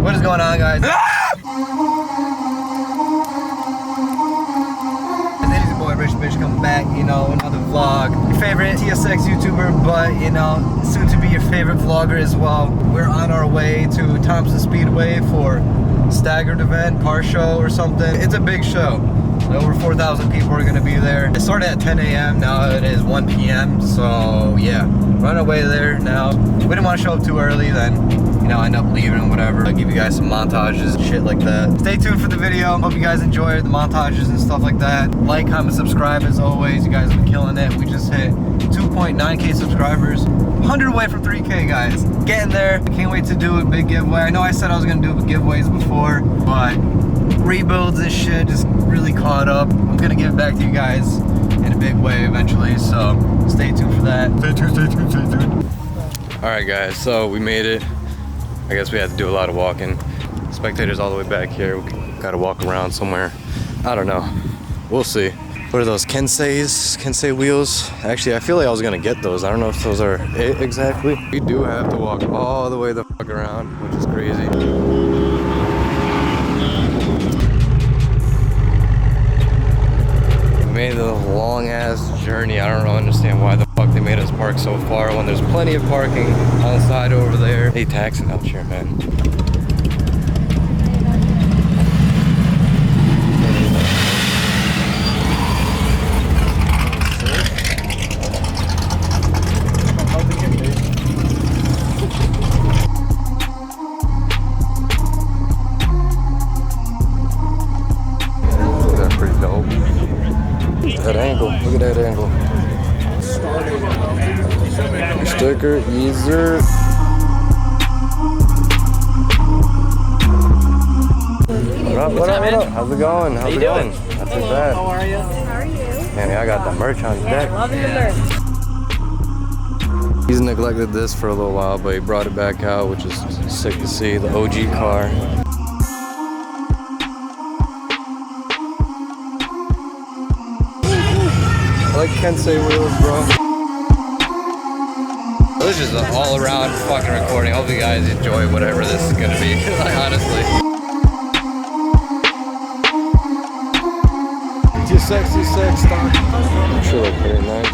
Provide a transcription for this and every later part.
What is going on, guys? It's your boy Rich Bitch coming back, you know, another vlog. Your favorite TSX YouTuber, but you know, soon to be your favorite vlogger as well. We're on our way to Thompson Speedway for Staggered event, car show or something. It's a big show. Over 4,000 people are gonna be there. It started at 10 a.m. Now it is 1 p.m. So yeah, we're on our way there now. We didn't want to show up too early, then you know, end up leaving and whatever. I'll give you guys some montages, shit like that. Stay tuned for the video. Hope you guys enjoy the montages and stuff like that. Like, comment, subscribe as always. You guys have been killing it. We just hit 2.9K subscribers. 100 away from 3K, guys. Getting there. Can't wait to do a big giveaway. I know I said I was gonna do giveaways before, but rebuilds and shit just really caught up. I'm gonna give it back to you guys in a big way eventually, so stay tuned for that. Stay tuned. Alright guys, so we made it. I guess we had to do a lot of walking. Spectators all the way back here. We gotta walk around somewhere. I don't know. We'll see. What are those Kensei wheels? Actually, I feel like I was gonna get those. I don't know if those are it exactly. We do have to walk all the way the fuck around, which is crazy. We made a long ass journey. I don't understand why the fuck they made us park so far when there's plenty of parking on the side over there. They taxing out here, man. That angle, look at that angle. Sticker, easier. What up? How's it going? How's it going? Not too bad. How are you? How are you? Man, I got the merch on deck. Loving the merch. He's neglected this for a little while, but he brought it back out, which is sick to see. The OG car. I like Kensei wheels, bro. This is an all-around fucking recording. Hope you guys enjoy whatever this is gonna be. Like, honestly. Sexy sex stock. I'm sure they're pretty nice.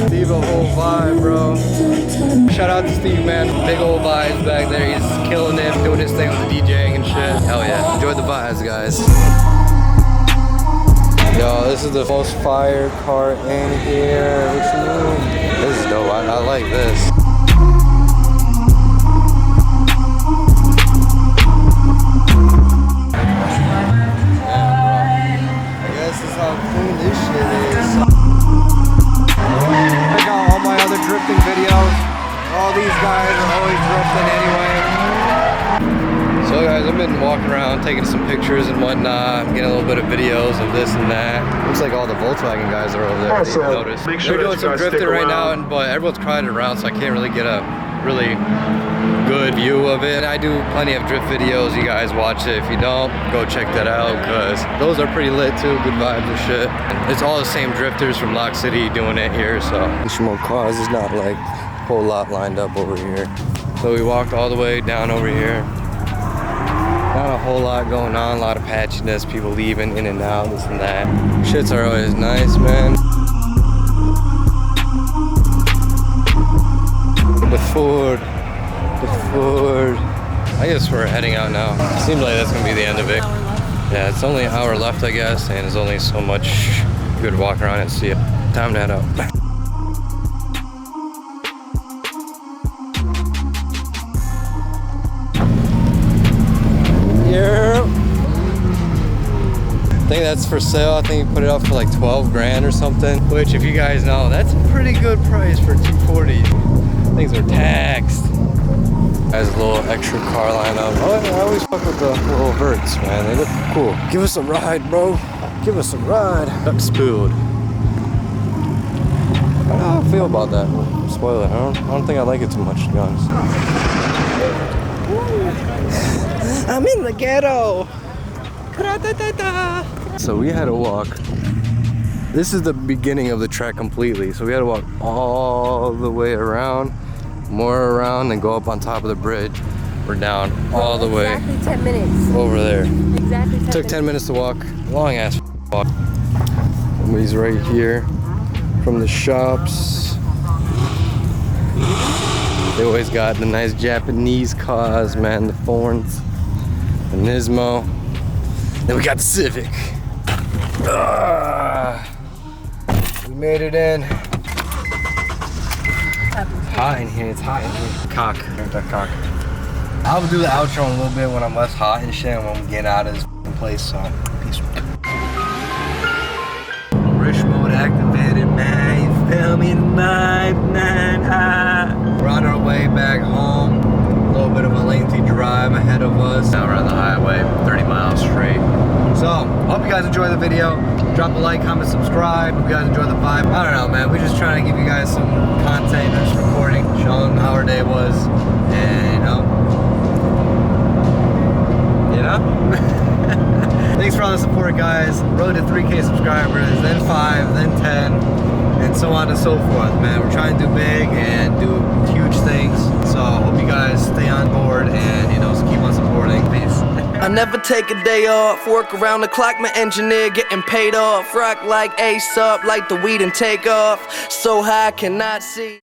Steve, a whole vibe, bro. Shout out to Steve, man. Big old vibes back there. He's killing it, doing his thing with the DJing and shit. Hell yeah. Enjoy the vibes, guys. Yo, this is the most fire car in here. What you mean? This is dope. I like this. Drifting videos. All these guys are always drifting anyway. So guys, I've been walking around taking some pictures and whatnot, getting a little bit of videos of this and that. Looks like all the Volkswagen guys are over there. Also, noticed. make sure they're doing some drifting right now, but everyone's crowded around, so I can't really get a really good view of it. I do plenty of drift videos. You guys watch it. If you don't, go check that out, because those are pretty lit too. Good vibes and shit. And it's all the same drifters from Lock City doing it here, so. There's more cars. There's not like a whole lot lined up over here. So we walked all the way down over here. Not a whole lot going on. A lot of patchiness. People leaving in and out, this and that. Shits are always nice, man. The Ford. I guess we're heading out now. Seems like that's gonna be the end of it. Yeah, it's only an hour left, I guess, and there's only so much good walk around and see it. Time to head out. Yeah. I think that's for sale. I think he put it up for like 12 grand or something. Which, if you guys know, that's a pretty good price for 240. Things are taxed. Has a little extra car lineup. Oh, I always fuck with the little verts, man. They look cool. Give us a ride, bro. Give us a ride. Duck spilled. I don't know how I feel about that. Spoiler. I don't think I like it too much, to be honest. I'm in the ghetto. So we had to walk. This is the beginning of the trek completely. So we had to walk all the way around. more around and go up on top of the bridge. We're down all the way. Exactly 10 minutes. Over there. Exactly 10 Took 10 minutes to walk. Long ass walk. Somebody's right here from the shops. They always got the nice Japanese cars, man. The Thorns, the Nismo. Then we got the Civic. We made it in. Hot in here. It's hot in here. Cock. Drink that cock. I'll do the outro in a little bit when I'm less hot and shit, and when we get out of this place. So peace. Rich mode activated, man. You feel me? We're on our way back home. A little bit of a lengthy drive ahead of us. Now we're on the highway, 30 miles straight. So, hope you guys enjoy the video. Drop a like, comment, subscribe. Hope you guys enjoy the vibe. I don't know, man. We're just trying to give you guys some content, just recording, showing how our day was, and thanks for all the support, guys. Road to 3K subscribers, then 5, then 10, and so on and so forth, man. We're trying to do big and do huge things. So hope you guys stay on board and just keep on supporting. Peace. I never take a day off, work around the clock, my engineer getting paid off. Rock like Ace up, like the weed and take off. So high I cannot see.